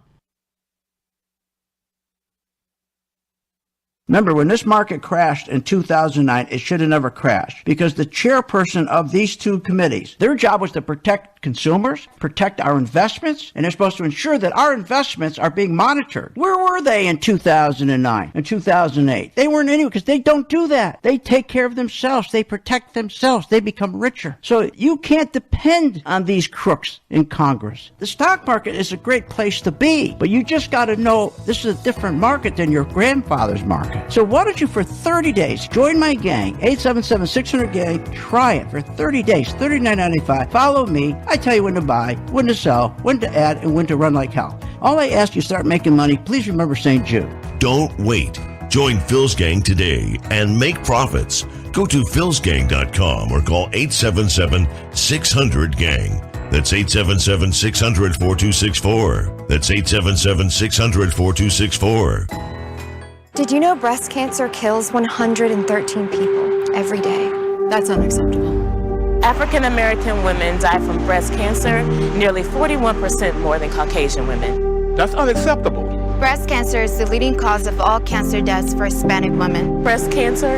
Remember, when this market crashed in 2009, it should have never crashed, because the chairperson of these two committees, their job was to protect consumers, protect our investments, and they're supposed to ensure that our investments are being monitored. Where were they in 2009 and 2008? They weren't anywhere, because they don't do that. They take care of themselves. They protect themselves. They become richer. So you can't depend on these crooks in Congress. The stock market is a great place to be, but you just got to know this is a different market than your grandfather's market. So why don't you, for 30 days, join my gang, 877-600-GANG, try it for 30 days, $39.95. Follow me. I tell you when to buy, when to sell, when to add, and when to run like hell. All I ask you, start making money. Please remember St. Jude. Don't wait. Join Phil's Gang today and make profits. Go to philsgang.com or call 877-600-GANG. That's 877-600-4264. That's 877-600-4264. Did you know breast cancer kills 113 people every day? That's unacceptable. African American women die from breast cancer nearly 41% more than Caucasian women. That's unacceptable. Breast cancer is the leading cause of all cancer deaths for Hispanic women. Breast cancer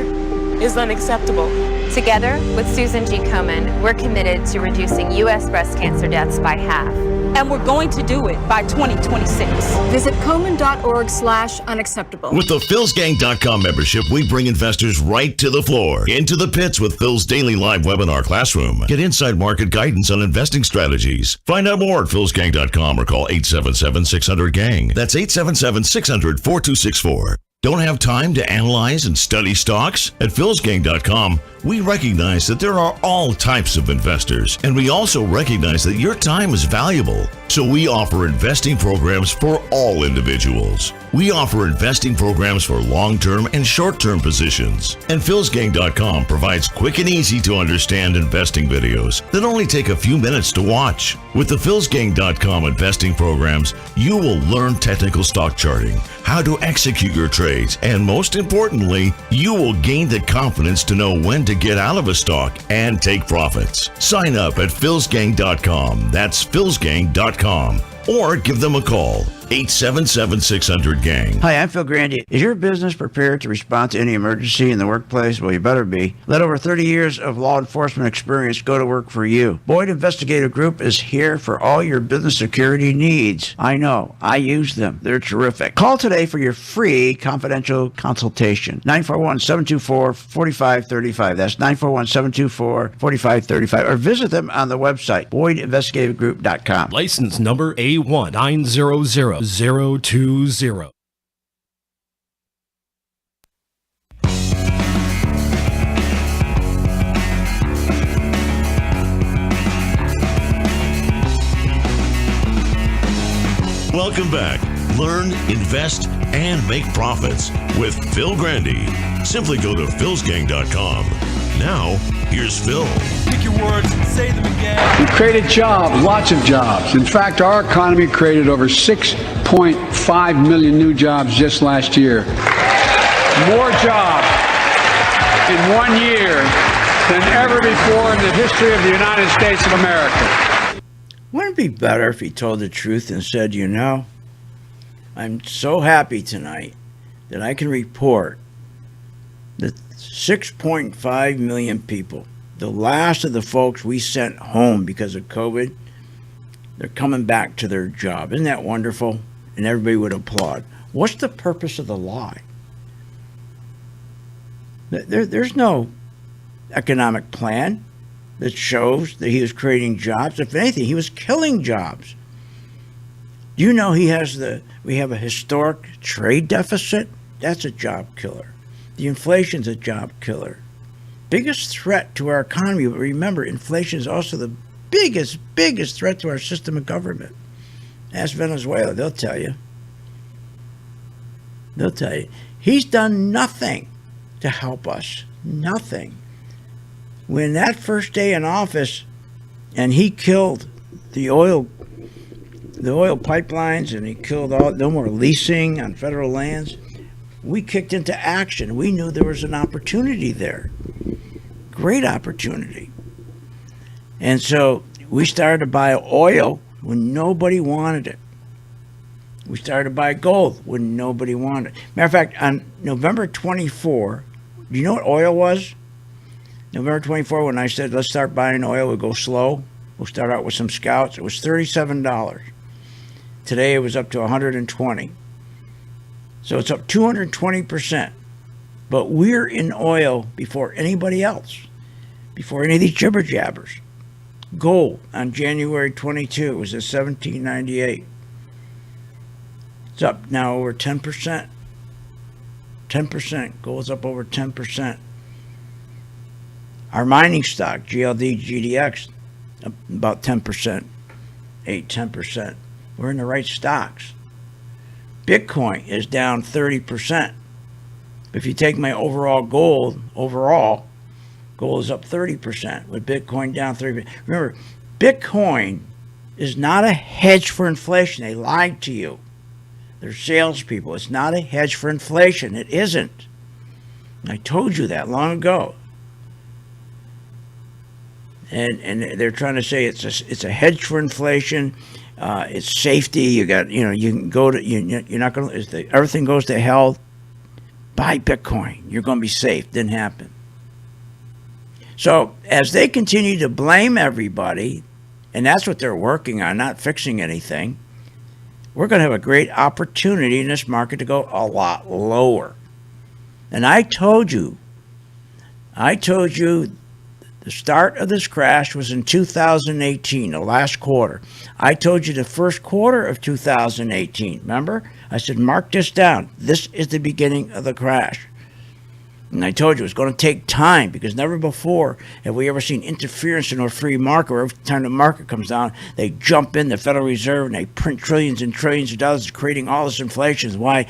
is unacceptable. Together with Susan G. Komen, we're committed to reducing U.S. breast cancer deaths by half. And we're going to do it by 2026. Visit Komen.org/unacceptable. With the PhilsGang.com membership, we bring investors right to the floor, into the pits with Phil's daily live webinar classroom. Get inside market guidance on investing strategies. Find out more at PhilsGang.com or call 877-600-GANG. That's 877-600-4264. Don't have time to analyze and study stocks? At PhilsGang.com, we recognize that there are all types of investors, and we also recognize that your time is valuable. So we offer investing programs for all individuals. We offer investing programs for long-term and short-term positions. And PhilsGang.com provides quick and easy to understand investing videos that only take a few minutes to watch. With the PhilsGang.com investing programs, you will learn technical stock charting, how to execute your trades, and most importantly, you will gain the confidence to know when to get out of a stock and take profits. Sign up at PhilsGang.com. That's PhilsGang.com. Or give them a call, 877-600-GANG. Hi, I'm Phil Grandy. Is your business prepared to respond to any emergency in the workplace? Well, you better be. Let over 30 years of law enforcement experience go to work for you. Boyd Investigative Group is here for all your business security needs. I know. I use them. They're terrific. Call today for your free confidential consultation. 941-724-4535. That's 941-724-4535. Or visit them on the website, BoydInvestigativeGroup.com. License number A1900020. Welcome back. Learn, invest, and make profits with Phil Grandy. Simply go to philsgang.com. Now, here's Phil. Pick your words and say them again. We created jobs, lots of jobs. In fact, our economy created over 6.5 million new jobs just last year. More jobs in 1 year than ever before in the history of the United States of America. Wouldn't it be better if he told the truth and said, you know, I'm so happy tonight that I can report that 6.5 million people, the last of the folks we sent home because of COVID, they're coming back to their job. Isn't that wonderful? And everybody would applaud. What's the purpose of the lie? There's no economic plan that shows that he was creating jobs. If anything, he was killing jobs. Do you know we have a historic trade deficit? That's a job killer. The inflation's a job killer. Biggest threat to our economy, but remember, inflation is also the biggest threat to our system of government. Ask Venezuela, they'll tell you. They'll tell you. He's done nothing to help us. Nothing. When that first day in office, and he killed the oil pipelines, and he killed no more leasing on federal lands, we kicked into action. We knew there was an opportunity there. Great opportunity. And so we started to buy oil when nobody wanted it. We started to buy gold when nobody wanted it. Matter of fact, on November 24, do you know what oil was? November 24, when I said, let's start buying oil, we'll go slow. We'll start out with some scouts. It was $37. Today it was up to $120. So it's up 220%. But we're in oil before anybody else, before any of these jibber jabbers. Gold on January 22 was at $17.98. It's up now over 10%. 10%. Gold's up over 10%. Our mining stock, GLD, GDX, up about 10%, 10%. We're in the right stocks. Bitcoin is down 30%. If you take my overall gold is up 30%, with Bitcoin down 30%. Remember, Bitcoin is not a hedge for inflation. They lied to you. They're salespeople. It's not a hedge for inflation. It isn't. I told you that long ago. And they're trying to say it's a hedge for inflation. It's safety. You can go to you're not going to. If everything goes to hell, buy Bitcoin. You're going to be safe. Didn't happen. So as they continue to blame everybody, and that's what they're working on, not fixing anything, we're going to have a great opportunity in this market to go a lot lower. And I told you the start of this crash was in 2018, the last quarter. I told you the first quarter of 2018. Remember? I said, mark this down. This is the beginning of the crash. And I told you it's going to take time because never before have we ever seen interference in our free market. Where every time the market comes down, they jump in the Federal Reserve and they print trillions and trillions of dollars, creating all this inflation. It's why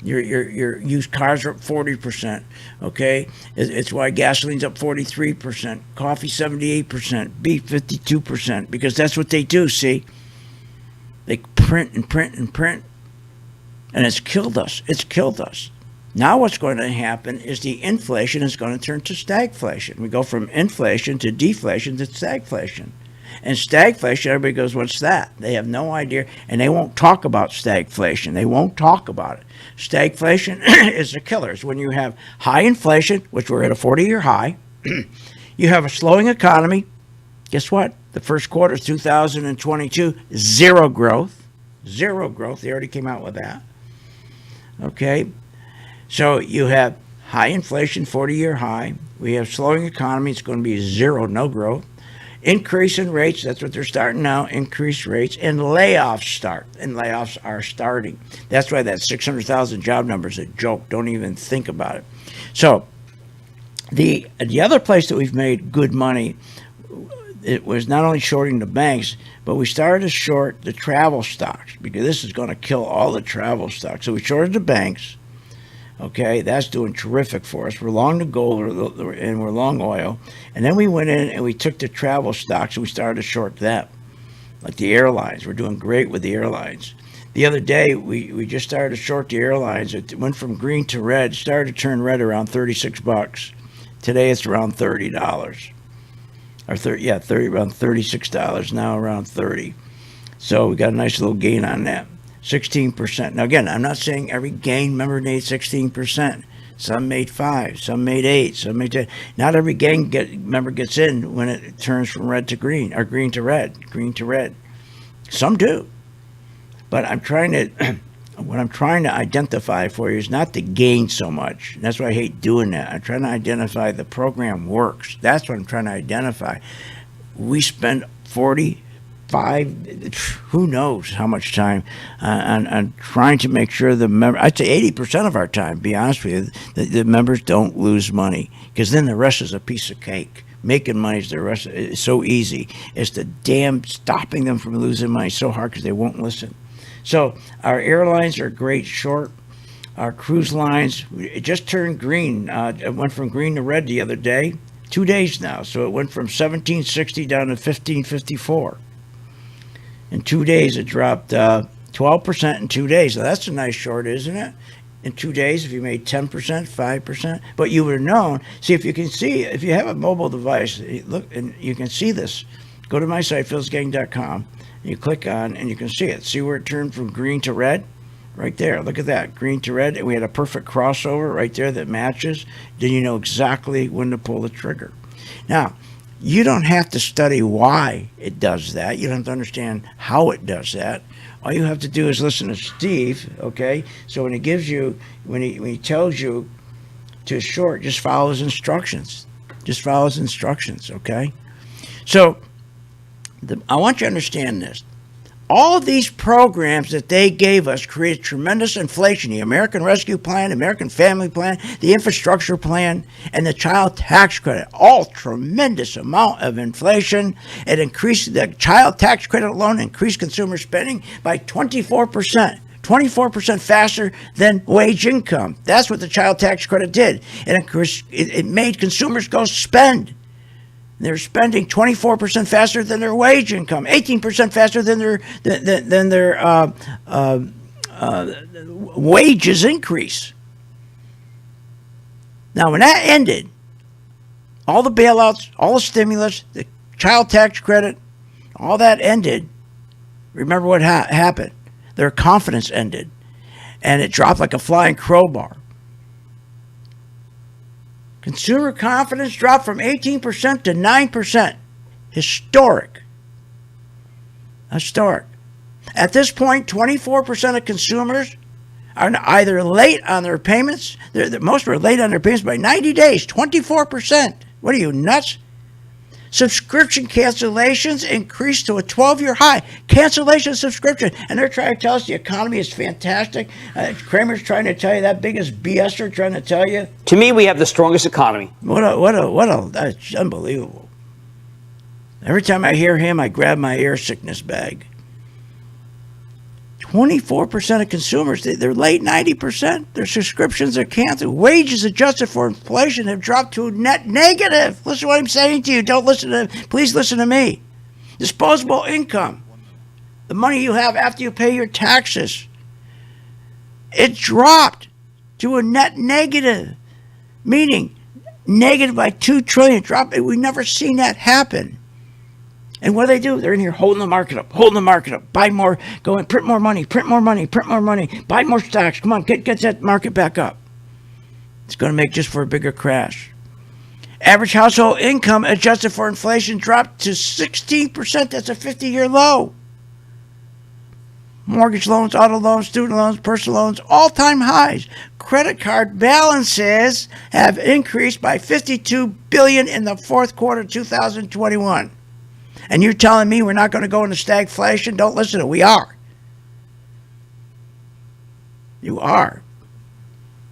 your used cars are up 40%. Okay, it's why gasoline's up 43%, coffee 78%, beef 52%, because that's what they do. See, they print and print and print, and it's killed us. It's killed us. Now what's going to happen is the inflation is going to turn to stagflation. We go from inflation to deflation to stagflation. And stagflation, everybody goes, what's that? They have no idea, and they won't talk about stagflation. They won't talk about it. Stagflation is a killer. It's when you have high inflation, which we're at a 40-year high. You have a slowing economy. Guess what? The first quarter of 2022, zero growth. Zero growth. They already came out with that. Okay. So you have high inflation, 40-year high. We have slowing economy. It's going to be zero, no growth. Increase in rates. That's what they're starting now. Increased rates. And layoffs start. And layoffs are starting. That's why that 600,000 job number is a joke. Don't even think about it. So the other place that we've made good money, it was not only shorting the banks, but we started to short the travel stocks because this is going to kill all the travel stocks. So we shorted the banks. Okay, that's doing terrific for us. We're long the gold and we're long oil. And then we went in and we took the travel stocks and we started to short them, like the airlines. We're doing great with the airlines. The other day, we just started to short the airlines. It went from green to red, started to turn red around $36. Today it's around $30. Or around $36, now around $30. So we got a nice little gain on that. 16%. Now, again, I'm not saying every gain member made 16%. Some made 5, some made 8, some made 10. Not every gain member gets in when it turns from red to green, or green to red. Some do. But what I'm trying to identify for you is not the gain so much. That's why I hate doing that. I'm trying to identify the program works. That's what I'm trying to identify. We spend 45, who knows how much time on trying to make sure the member, I'd say 80% of our time, be honest with you, the members don't lose money, because then the rest is a piece of cake. Making money is the rest. It's so easy. It's the damn stopping them from losing money so hard because they won't listen. So our airlines are great short. Our cruise lines, it just turned green. It went from green to red the other day. 2 days now. So it went from 1760 down to 1554. In 2 days, it dropped 12% in 2 days. So that's a nice short, isn't it? In 2 days, if you made 10%, 5%. But you would have known. See, if you can see, if you have a mobile device, look, and you can see this. Go to my site, philsgang.com, and you click on, and you can see it. See where it turned from green to red? Right there. Look at that. Green to red. And we had a perfect crossover right there that matches. Then you know exactly when to pull the trigger. Now, you don't have to study why it does that. You don't have to understand how it does that. All you have to do is listen to Steve, okay? So when he gives you, when he tells you to short, just follow his instructions. Just follow his instructions, okay? So I want you to understand this. All of these programs that they gave us created tremendous inflation. The American Rescue Plan, American Family Plan, the Infrastructure Plan, and the Child Tax Credit. All tremendous amount of inflation. It increased the Child Tax Credit alone, increased consumer spending by 24%. 24% faster than wage income. That's what the Child Tax Credit did. It made consumers go spend. They're spending 24% faster than their wage income, 18% faster than their wages increase. Now, when that ended, all the bailouts, all the stimulus, the child tax credit, all that ended. Remember what happened? Their confidence ended, and it dropped like a flying crowbar. Consumer confidence dropped from 18% to 9%. Historic. At this point, 24% of consumers are either late on their payments. Most were late on their payments by 90 days. 24%. What are you, nuts? Subscription cancellations increased to a 12-year high. Cancellation subscription. And they're trying to tell us the economy is fantastic. Kramer's trying to tell you that, biggest BSer trying to tell you. To me, we have the strongest economy. That's unbelievable. Every time I hear him, I grab my air sickness bag. 24% of consumers, they're late 90%. Their subscriptions are canceled. Wages adjusted for inflation have dropped to net negative. Listen to what I'm saying to you. Please listen to me. Disposable income, the money you have after you pay your taxes, it dropped to a net negative, meaning negative by $2 trillion. We've never seen that happen. And what do? They're in here holding the market up, buy more, go and print more money, buy more stocks. Come on, get that market back up. It's going to make just for a bigger crash. Average household income adjusted for inflation dropped to 16%. That's a 50-year low. Mortgage loans, auto loans, student loans, personal loans, all-time highs. Credit card balances have increased by $52 billion in the fourth quarter of 2021. And you're telling me we're not going to go into stagflation? Don't listen to it. We are. You are.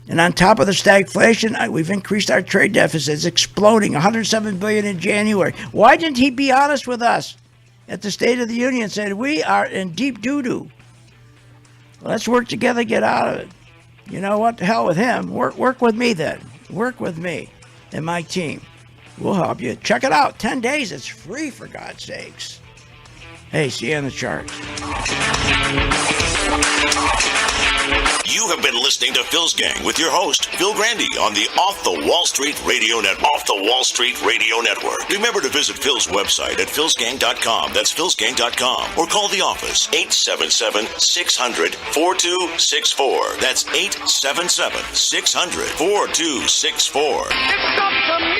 And on top of the stagflation, we've increased our trade deficit. It's exploding, $107 billion in January. Why didn't he be honest with us at the State of the Union and said, we are in deep doo-doo? Let's work together, get out of it. You know what? The hell with him. Work with me then. Work with me and my team. We'll help you. Check it out. 10 days. It's free, for God's sakes. Hey, see you on the charts. You have been listening to Phil's Gang with your host, Phil Grandy, on the Off the Wall Street Radio Network. Remember to visit Phil's website at philsgang.com. That's philsgang.com. Or call the office, 877-600-4264. That's 877-600-4264. It's up to me.